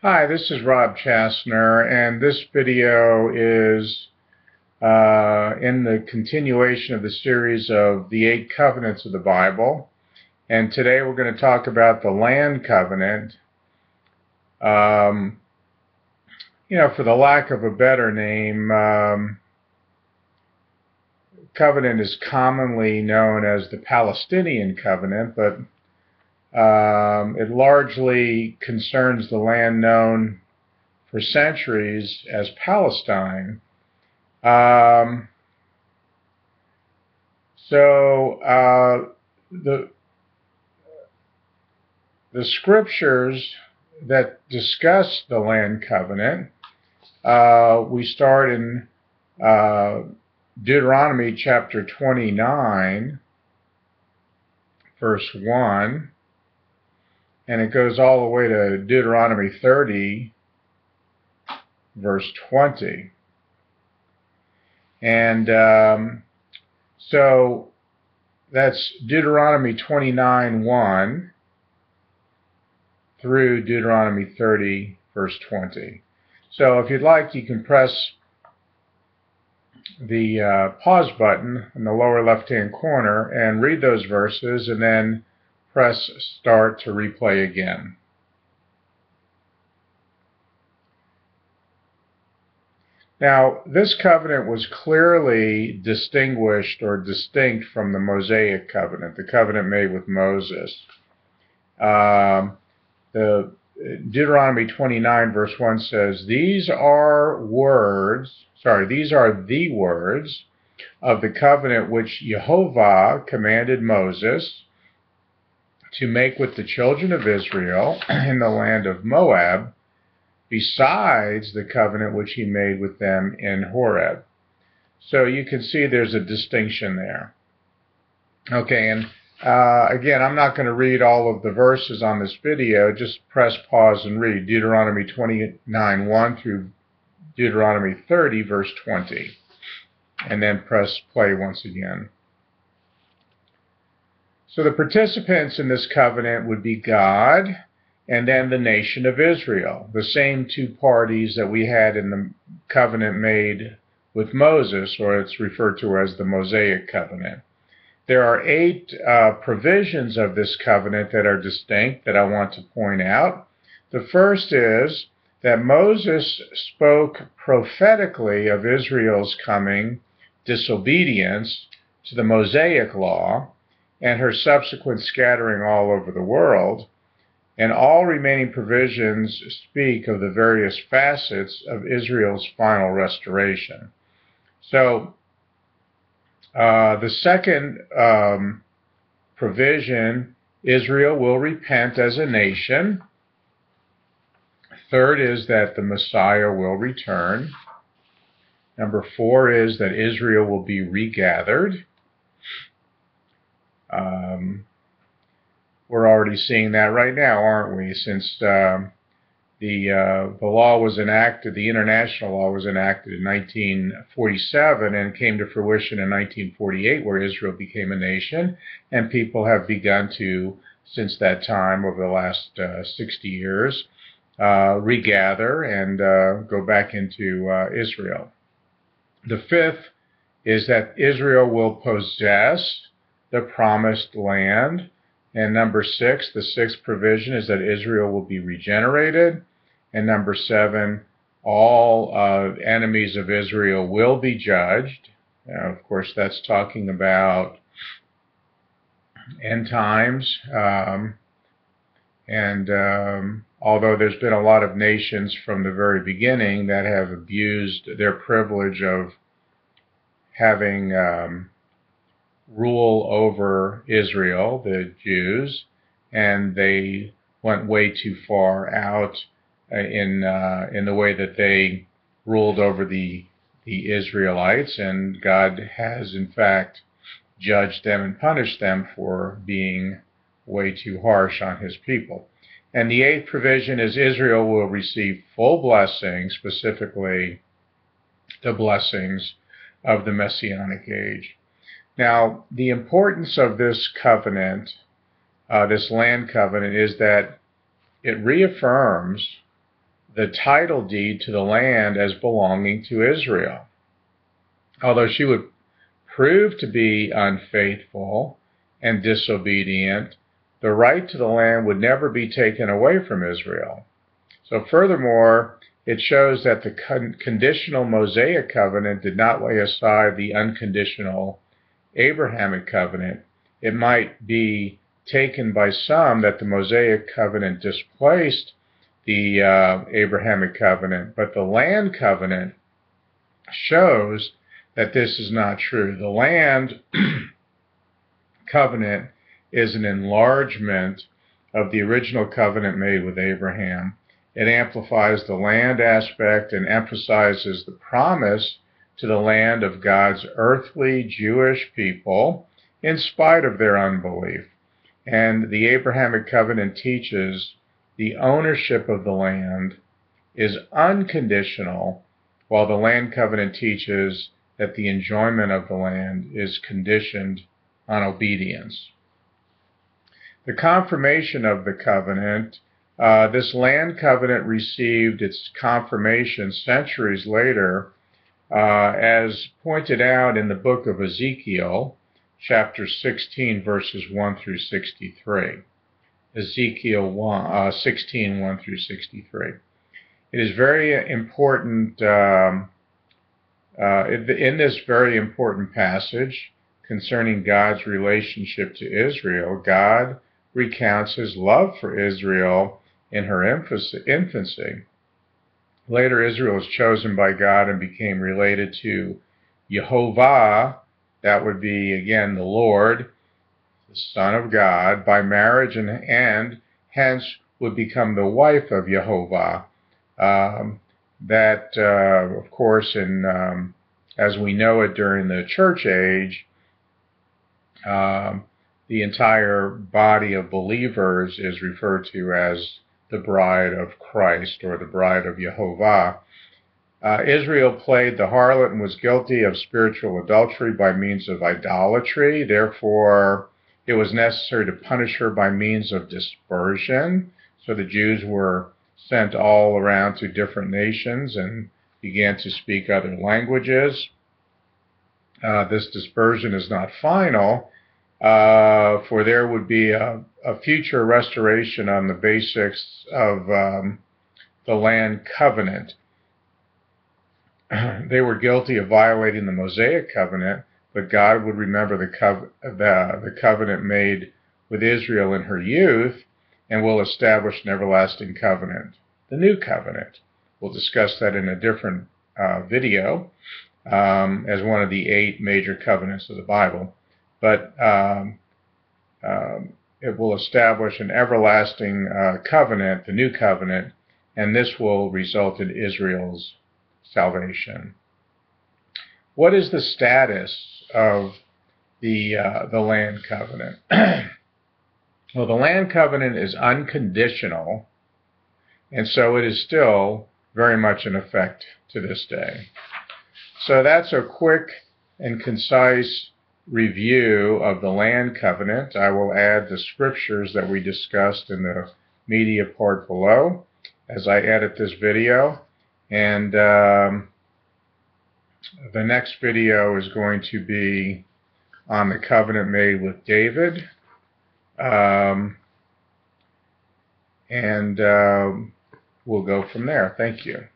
Hi, this is Rob Chassner, and this video is in the continuation of the series of the 8 covenants of the Bible. And today we're going to talk about the land covenant. For the lack of a better name, covenant is commonly known as the Palestinian covenant, but it largely concerns the land known for centuries as Palestine. The scriptures that discuss the land covenant, we start in Deuteronomy chapter 29, verse 1, and it goes all the way to Deuteronomy 30, verse 20. And so that's Deuteronomy 29:1 through Deuteronomy 30, verse 20. So if you'd like, you can press the pause button in the lower left-hand corner and read those verses, and then press start to replay again. Now, this covenant was clearly distinguished or distinct from the Mosaic covenant, the covenant made with Moses. The Deuteronomy 29 verse 1 says, these are the words of the covenant which Jehovah commanded Moses to make with the children of Israel in the land of Moab, besides the covenant which he made with them in Horeb. So you can see there's a distinction there. Okay, and again, I'm not going to read all of the verses on this video. Just press pause and read Deuteronomy 29:1 through Deuteronomy 30, verse 20. And then press play once again. So the participants in this covenant would be God and then the nation of Israel, the same two parties that we had in the covenant made with Moses, or it's referred to as the Mosaic covenant. There are 8 provisions of this covenant that are distinct that I want to point out. The first is that Moses spoke prophetically of Israel's coming disobedience to the Mosaic law and her subsequent scattering all over the world. And all remaining provisions speak of the various facets of Israel's final restoration. So, the second provision, Israel will repent as a nation. Third is that the Messiah will return. Number 4 is that Israel will be regathered. We're already seeing that right now, aren't we? Since the law was enacted, the international law was enacted in 1947 and came to fruition in 1948, where Israel became a nation, and people have begun to, since that time, over the last 60 years, regather and go back into Israel. The 5th is that Israel will possess the promised land. And number 6, the 6th provision is that Israel will be regenerated. And number 7, all enemies of Israel will be judged. Now, of course, that's talking about end times. Although there's been a lot of nations from the very beginning that have abused their privilege of having rule over Israel, the Jews, and they went way too far out in the way that they ruled over the Israelites, and God has in fact judged them and punished them for being way too harsh on his people. And the 8th provision is Israel will receive full blessings, specifically the blessings of the Messianic age. Now, the importance of this covenant, this land covenant, is that it reaffirms the title deed to the land as belonging to Israel. Although she would prove to be unfaithful and disobedient, the right to the land would never be taken away from Israel. So furthermore, it shows that the conditional Mosaic covenant did not lay aside the unconditional Abrahamic covenant. It might be taken by some that the Mosaic covenant displaced the Abrahamic covenant, but the land covenant shows that this is not true. The land covenant is an enlargement of the original covenant made with Abraham. It amplifies the land aspect and emphasizes the promise to the land of God's earthly Jewish people in spite of their unbelief. And the Abrahamic covenant teaches the ownership of the land is unconditional, while the land covenant teaches that the enjoyment of the land is conditioned on obedience. The confirmation of the covenant, this land covenant received its confirmation centuries later, as pointed out in the book of Ezekiel, chapter 16, verses 1 through 63. Ezekiel 16, 1 through 63. It is very important, in this very important passage concerning God's relationship to Israel, God recounts his love for Israel in her infancy. Later, Israel was chosen by God and became related to Jehovah, that would be, again, the Lord, the Son of God, by marriage, and hence would become the wife of Jehovah. Of course, as we know it during the church age, the entire body of believers is referred to as the bride of Christ, or the bride of Jehovah. Israel played the harlot and was guilty of spiritual adultery by means of idolatry. Therefore, it was necessary to punish her by means of dispersion. So the Jews were sent all around to different nations and began to speak other languages. This dispersion is not final, for there would be a future restoration on the basics of the land covenant. They were guilty of violating the Mosaic covenant, but God would remember the covenant made with Israel in her youth and will establish an everlasting covenant, the new covenant. We'll discuss that in a different video as one of the 8 major covenants of the Bible. But it will establish an everlasting covenant, the new covenant, and this will result in Israel's salvation. What is the status of the land covenant? Well, the land covenant is unconditional, and so it is still very much in effect to this day. So that's a quick and concise review of the land covenant. I will add the scriptures that we discussed in the media part below as I edit this video. And the next video is going to be on the covenant made with David. We'll go from there. Thank you.